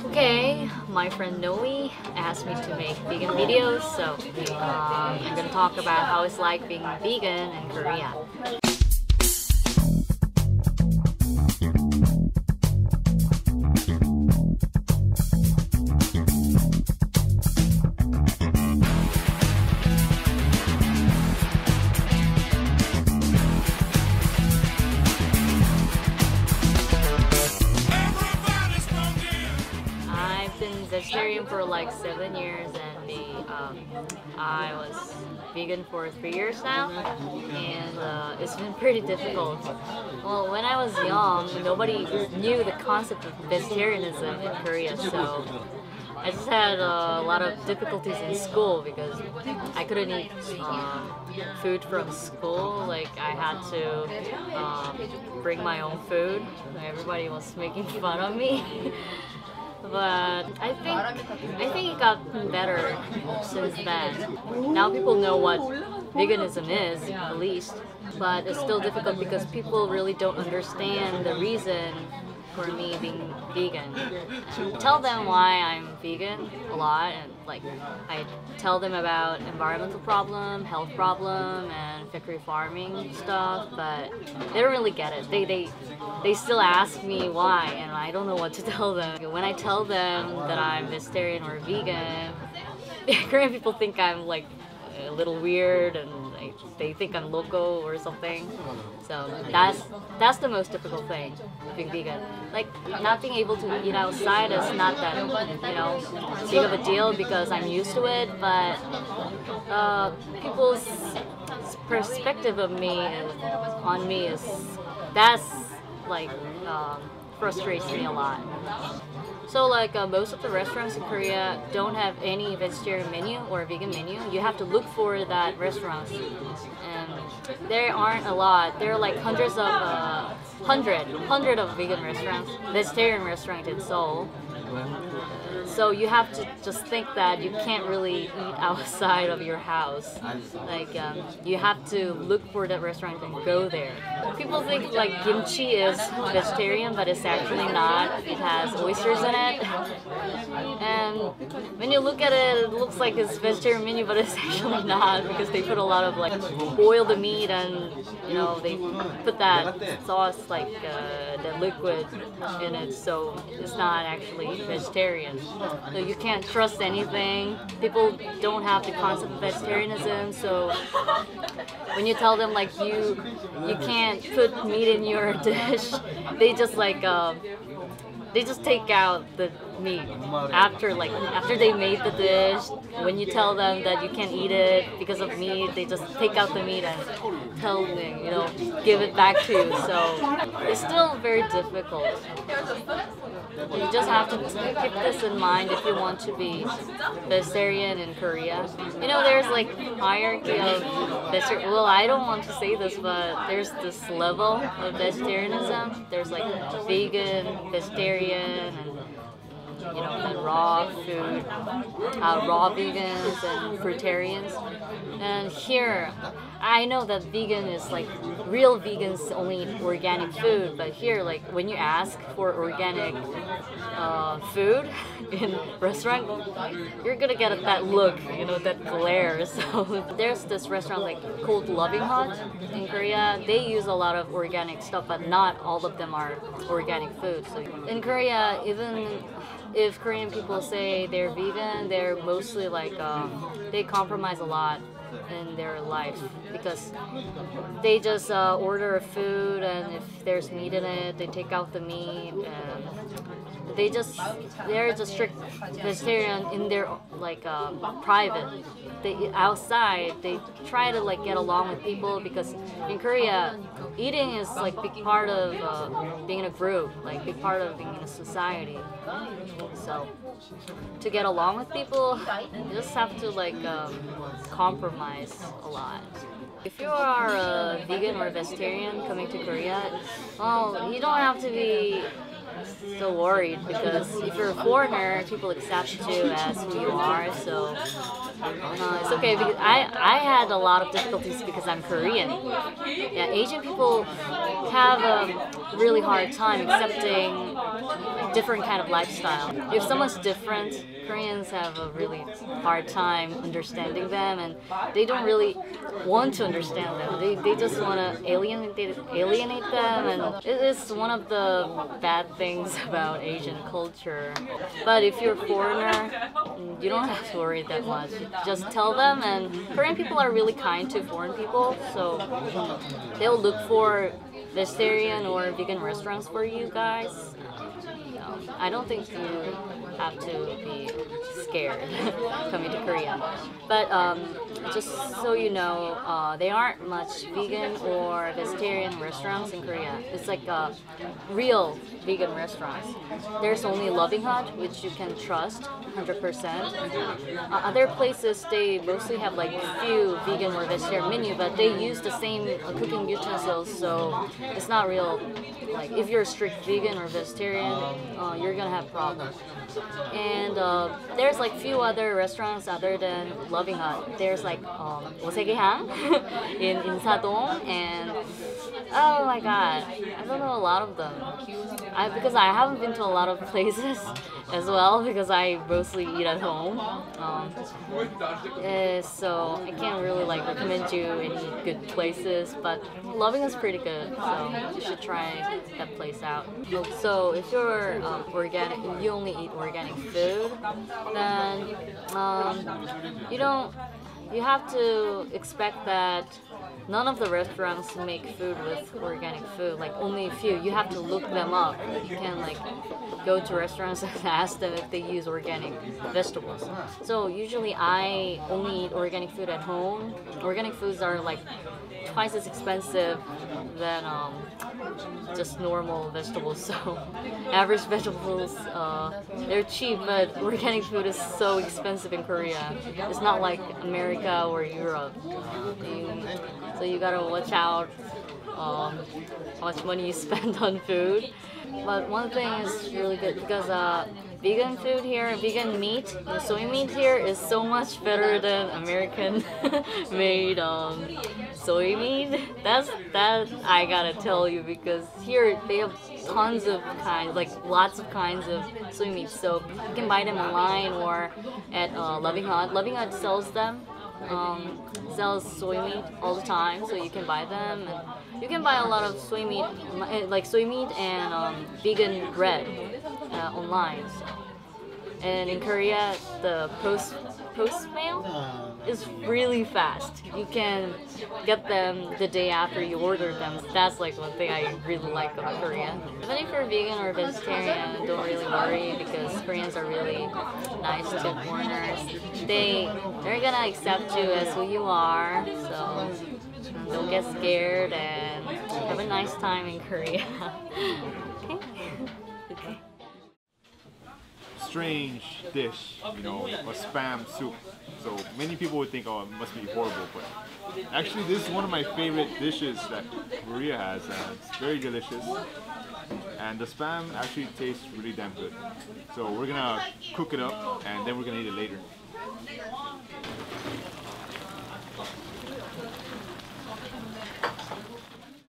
Okay, my friend Noe asked me to make vegan videos, so I'm gonna talk about how it's like being vegan in Korea. Vegetarian for like 7 years, and I was vegan for 3 years now, and it's been pretty difficult. Well, when I was young, nobody knew the concept of vegetarianism in Korea, so I just had a lot of difficulties in school because I couldn't eat food from school. Like, I had to bring my own food. Everybody was making fun of me. But I think it got better since then. Now people know what veganism is, at least. But it's still difficult because people really don't understand the reason for me being vegan. And tell them why I'm vegan a lot, and like I tell them about environmental problem, health problem, and factory farming stuff, but they don't really get it. They still ask me why, and I don't know what to tell them. When I tell them that I'm vegetarian or vegan, Korean people think I'm like a little weird, and they think I'm loco or something. So that's the most difficult thing, being vegan. Like, not being able to eat outside is not that, big of a deal because I'm used to it, but people's perspective of me on me frustrates me a lot. So like most of the restaurants in Korea don't have any vegetarian menu or vegan menu. You have to look for that restaurants, and there aren't a lot. There are like hundred of vegan restaurants, vegetarian restaurants in Seoul. So you have to just think that you can't really eat outside of your house. Like you have to look for that restaurant and go there. People think like kimchi is vegetarian, but it's actually not. It has oysters in it. And when you look at it, it looks like it's vegetarian menu, but it's actually not, because they put a lot of like boil the meat, and they put that sauce, like the liquid in it, so it's not actually vegetarian. So you can't trust anything. People don't have the concept of vegetarianism, so when you tell them like you can't put meat in your dish, they just like they just take out the meat after they made the dish. When you tell them that you can't eat it because of meat, they just take out the meat and give it back to you. So it's still very difficult. You just have to keep this in mind if you want to be vegetarian in Korea. There's like hierarchy of vegetarian. Well, I don't want to say this, but there's this level of vegetarianism. There's like vegan, vegetarian, and raw food, raw vegans and fruitarians. And here, I know that vegan is like, real vegans only eat organic food, but here, like, when you ask for organic food in restaurant, you're gonna get that look, that glare. So there's this restaurant like called Loving Hut in Korea. They use a lot of organic stuff, but not all of them are organic food. So in Korea, even if Korean people say they're vegan, they're mostly like they compromise a lot in their life, because they just order food, and if there's meat in it, they take out the meat, and they're just strict vegetarian in their like private. Outside they try to like get along with people, because in Korea eating is like big part of being in a group, like big part of being in a society. So to get along with people, you just have to like compromise a lot. If you are a vegan or vegetarian coming to Korea, well, you don't have to be so worried, because if you're a foreigner, people accept you as who you are. So it's okay, because I had a lot of difficulties because I'm Korean. Yeah, Asian people have a really hard time accepting different kind of lifestyle. If someone's different, Koreans have a really hard time understanding them, and they don't really want to understand them. They just want to alienate them, and it is one of the bad things about Asian culture. But if you're a foreigner, you don't have to worry that much. Just tell them, and Korean people are really kind to foreign people, so they'll look for vegetarian or vegan restaurants for you guys. I don't think you have to be scared coming to Korea. But just so you know, there aren't much vegan or vegetarian restaurants in Korea. It's like real vegan restaurants. There's only Loving Hut, which you can trust 100%. Other places, they mostly have like few vegan or vegetarian menu, but they use the same cooking utensils, so it's not real. Like if you're a strict vegan or vegetarian, you're gonna have problems. And there's like few other restaurants other than Loving Hut. There's like 오세계향 in Insadong, and oh my god, I don't know a lot of them. Because I haven't been to a lot of places as well, because I mostly eat at home. So I can't really like recommend you any good places, but Loving is pretty good, so you should try that place out. So if you're organic, you only eat organic food, then you have to expect that none of the restaurants make food with organic food, like only a few. You have to look them up. You can like go to restaurants and ask them if they use organic vegetables. So usually I only eat organic food at home. Organic foods are like twice as expensive than just normal vegetables. So average vegetables, they're cheap, but organic food is so expensive in Korea. It's not like America or Europe. So you gotta watch out how much money you spend on food. But one thing is really good, because vegan food here, vegan meat, the soy meat here is so much better than American made soy meat. That I gotta tell you, because here they have tons of kinds, like lots of kinds of soy meat. So you can buy them online or at Loving Hut. Loving Hut sells them. Sells soy meat all the time, so you can buy them. And you can buy a lot of soy meat, like soy meat and vegan bread online. So. And in Korea, the post mail is really fast. You can get them the day after you order them. That's like one thing I really like about Korea. Even if you're vegan or vegetarian, don't really worry, because Koreans are really nice to foreigners. They're gonna accept you as who you are, so don't get scared and have a nice time in Korea. Okay? Okay. Strange dish, you know, a spam soup. So many people would think, oh, it must be horrible, but actually this is one of my favorite dishes that Korea has, and it's very delicious. And the spam actually tastes really damn good. So we're gonna cook it up, and then we're gonna eat it later.